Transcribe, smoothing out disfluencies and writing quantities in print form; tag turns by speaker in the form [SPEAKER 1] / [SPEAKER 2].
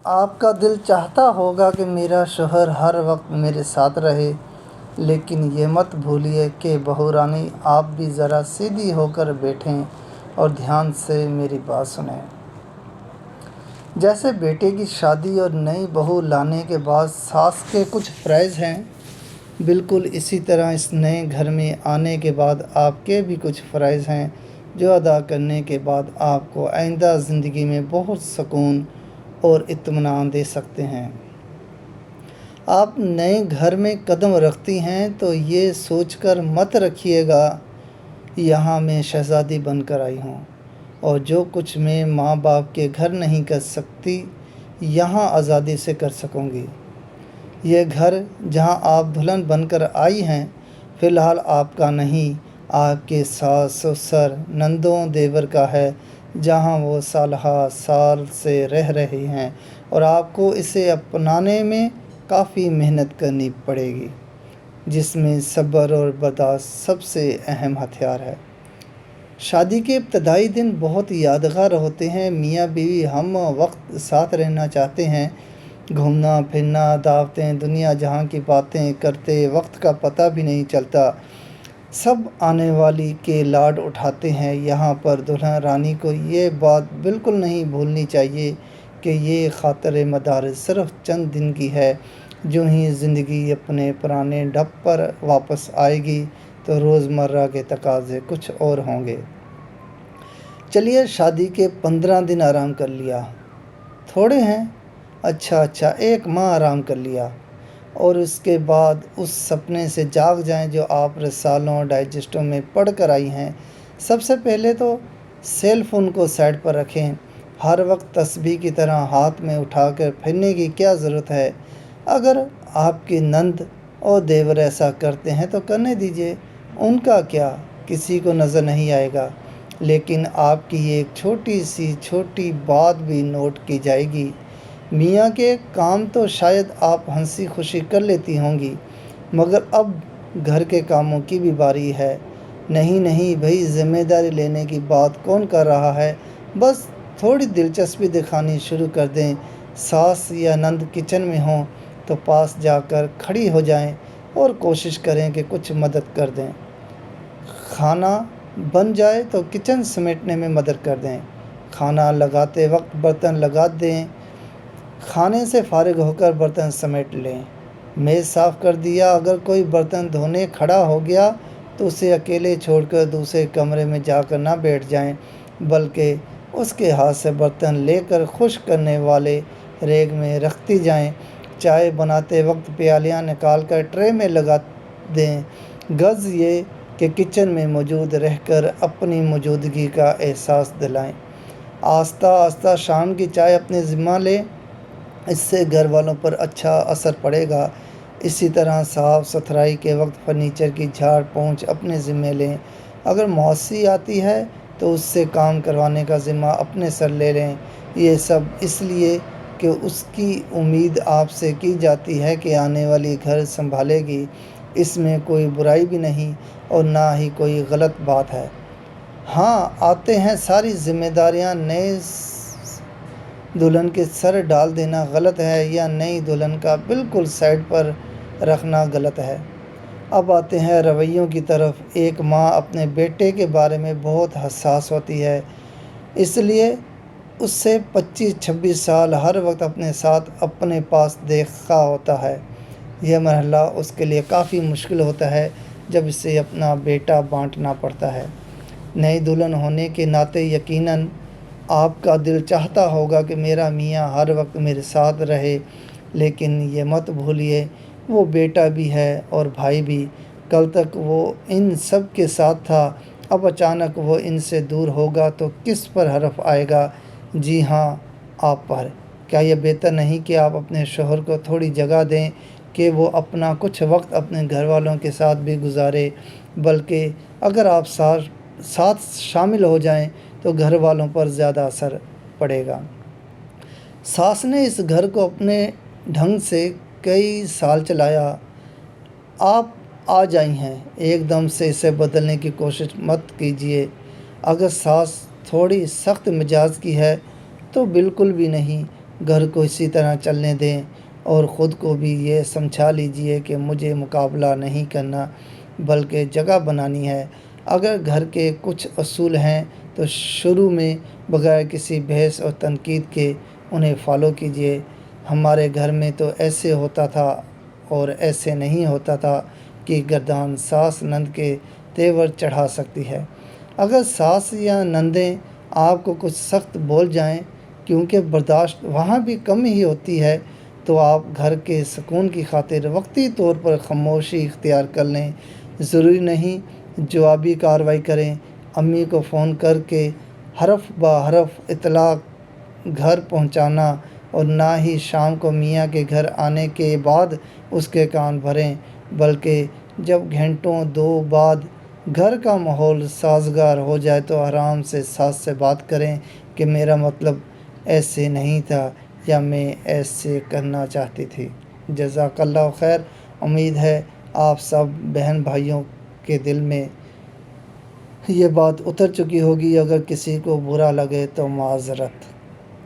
[SPEAKER 1] آپ کا دل چاہتا ہوگا کہ میرا شوہر ہر وقت میرے ساتھ رہے، لیکن یہ مت بھولیے کہ بہو رانی آپ بھی ذرا سیدھی ہو کر بیٹھیں اور دھیان سے میری بات سنیں۔ جیسے بیٹے کی شادی اور نئی بہو لانے کے بعد ساس کے کچھ فرائض ہیں، بالکل اسی طرح اس نئے گھر میں آنے کے بعد آپ کے بھی کچھ فرائض ہیں جو ادا کرنے کے بعد آپ کو آئندہ زندگی میں بہت سکون اور اطمینان دے سکتے ہیں۔ آپ نئے گھر میں قدم رکھتی ہیں تو یہ سوچ کر مت رکھیے گا یہاں میں شہزادی بن کر آئی ہوں اور جو کچھ میں ماں باپ کے گھر نہیں کر سکتی یہاں آزادی سے کر سکوں گی۔ یہ گھر جہاں آپ دلہن بن کر آئی ہیں فی الحال آپ کا نہیں، آپ کے ساس سسر نندوں دیور کا ہے، جہاں وہ سالہ سال سے رہ رہے ہیں اور آپ کو اسے اپنانے میں کافی محنت کرنی پڑے گی، جس میں صبر اور برداشت سب سے اہم ہتھیار ہے۔ شادی کے ابتدائی دن بہت یادگار ہوتے ہیں۔ میاں بیوی ہم وقت ساتھ رہنا چاہتے ہیں، گھومنا پھرنا، دعوتیں، دنیا جہاں کی باتیں کرتے وقت کا پتہ بھی نہیں چلتا۔ سب آنے والی کے لاڈ اٹھاتے ہیں۔ یہاں پر دلہن رانی کو یہ بات بالکل نہیں بھولنی چاہیے کہ یہ خاطر مدار صرف چند دن کی ہے۔ جو ہی زندگی اپنے پرانے ڈھب پر واپس آئے گی تو روزمرہ کے تقاضے کچھ اور ہوں گے۔ چلیے شادی کے 15 دن آرام کر لیا، تھوڑے ہیں؟ اچھا 1 ماہ آرام کر لیا اور اس کے بعد اس سپنے سے جاگ جائیں جو آپ رسالوں ڈائجسٹوں میں پڑھ کر آئی ہیں۔ سب سے پہلے تو سیل فون کو سائڈ پر رکھیں۔ ہر وقت تسبیح کی طرح ہاتھ میں اٹھا کر پھرنے کی کیا ضرورت ہے؟ اگر آپ کی نند اور دیور ایسا کرتے ہیں تو کرنے دیجیے، ان کا کیا، کسی کو نظر نہیں آئے گا۔ لیکن آپ کی ایک چھوٹی بات بھی نوٹ کی جائے گی۔ میاں کے کام تو شاید آپ ہنسی خوشی کر لیتی ہوں گی، مگر اب گھر کے کاموں کی بھی باری ہے۔ نہیں بھئی، ذمہ داری لینے کی بات کون کر رہا ہے؟ بس تھوڑی دلچسپی دکھانی شروع کر دیں۔ ساس یا نند کچن میں ہوں تو پاس جا کر کھڑی ہو جائیں اور کوشش کریں کہ کچھ مدد کر دیں۔ کھانا بن جائے تو کچن سمیٹنے میں مدد کر دیں۔ کھانا لگاتے وقت برتن لگا دیں۔ کھانے سے فارغ ہو کر برتن سمیٹ لیں۔ میز صاف کر دیا، اگر کوئی برتن دھونے کھڑا ہو گیا تو اسے اکیلے چھوڑ کر دوسرے کمرے میں جا کر نہ بیٹھ جائیں، بلکہ اس کے ہاتھ سے برتن لے کر خشک کرنے والے ریگ میں رکھتی جائیں۔ چائے بناتے وقت پیالیاں نکال کر ٹرے میں لگا دیں۔ غرض یہ کہ کچن میں موجود رہ کر اپنی موجودگی کا احساس دلائیں۔ آہستہ آہستہ شام کی چائے اپنے ذمہ لیں، اس سے گھر والوں پر اچھا اثر پڑے گا۔ اسی طرح صاف ستھرائی کے وقت فرنیچر کی جھاڑ پونچھ اپنے ذمہ لیں۔ اگر مویشی آتی ہے تو اس سے کام کروانے کا ذمہ اپنے سر لے لیں۔ یہ سب اس لیے کہ اس کی امید آپ سے کی جاتی ہے کہ آنے والی گھر سنبھالے گی۔ اس میں کوئی برائی بھی نہیں اور نہ ہی کوئی غلط بات ہے۔ ہاں، آتے ہیں ساری ذمہ داریاں نئے دلہن کے سر ڈال دینا غلط ہے یا نئی دلہن کا بالکل سائڈ پر رکھنا غلط ہے۔ اب آتے ہیں رویوں کی طرف۔ ایک ماں اپنے بیٹے کے بارے میں بہت حساس ہوتی ہے، اس لیے اس سے 25-26 سال ہر وقت اپنے ساتھ اپنے پاس دیکھا ہوتا ہے۔ یہ مرحلہ اس کے لیے کافی مشکل ہوتا ہے جب اسے اپنا بیٹا بانٹنا پڑتا ہے۔ نئی دلہن ہونے کے ناطے یقیناً آپ کا دل چاہتا ہوگا کہ میرا میاں ہر وقت میرے ساتھ رہے، لیکن یہ مت بھولیے وہ بیٹا بھی ہے اور بھائی بھی۔ کل تک وہ ان سب کے ساتھ تھا، اب اچانک وہ ان سے دور ہوگا تو کس پر حرف آئے گا؟ جی ہاں، آپ پر۔ کیا یہ بہتر نہیں کہ آپ اپنے شوہر کو تھوڑی جگہ دیں کہ وہ اپنا کچھ وقت اپنے گھر والوں کے ساتھ بھی گزارے؟ بلکہ اگر آپ ساتھ شامل ہو جائیں تو گھر والوں پر زیادہ اثر پڑے گا۔ ساس نے اس گھر کو اپنے ڈھنگ سے کئی سال چلایا، آپ آ جائی ہیں، ایک دم سے اسے بدلنے کی کوشش مت کیجیے۔ اگر ساس تھوڑی سخت مزاج کی ہے تو بالکل بھی نہیں، گھر کو اسی طرح چلنے دیں اور خود کو بھی یہ سمجھا لیجئے کہ مجھے مقابلہ نہیں کرنا بلکہ جگہ بنانی ہے۔ اگر گھر کے کچھ اصول ہیں تو شروع میں بغیر کسی بحث اور تنقید کے انہیں فالو کیجیے۔ ہمارے گھر میں تو ایسے ہوتا تھا اور ایسے نہیں ہوتا تھا کہ گردان ساس نند کے تیور چڑھا سکتی ہے۔ اگر ساس یا نندیں آپ کو کچھ سخت بول جائیں کیونکہ برداشت وہاں بھی کم ہی ہوتی ہے تو آپ گھر کے سکون کی خاطر وقتی طور پر خاموشی اختیار کر لیں۔ ضروری نہیں جوابی کارروائی کریں۔ امی کو فون کر کے حرف بہ حرف اطلاع گھر پہنچانا اور نہ ہی شام کو میاں کے گھر آنے کے بعد اس کے کان بھریں، بلکہ جب گھنٹوں دو بعد گھر کا ماحول سازگار ہو جائے تو آرام سے ساس سے بات کریں کہ میرا مطلب ایسے نہیں تھا یا میں ایسے کرنا چاہتی تھی۔ جزاک اللہ خیر۔ امید ہے آپ سب بہن بھائیوں کے دل میں یہ بات اتر چکی ہوگی۔ اگر کسی کو برا لگے تو معذرت۔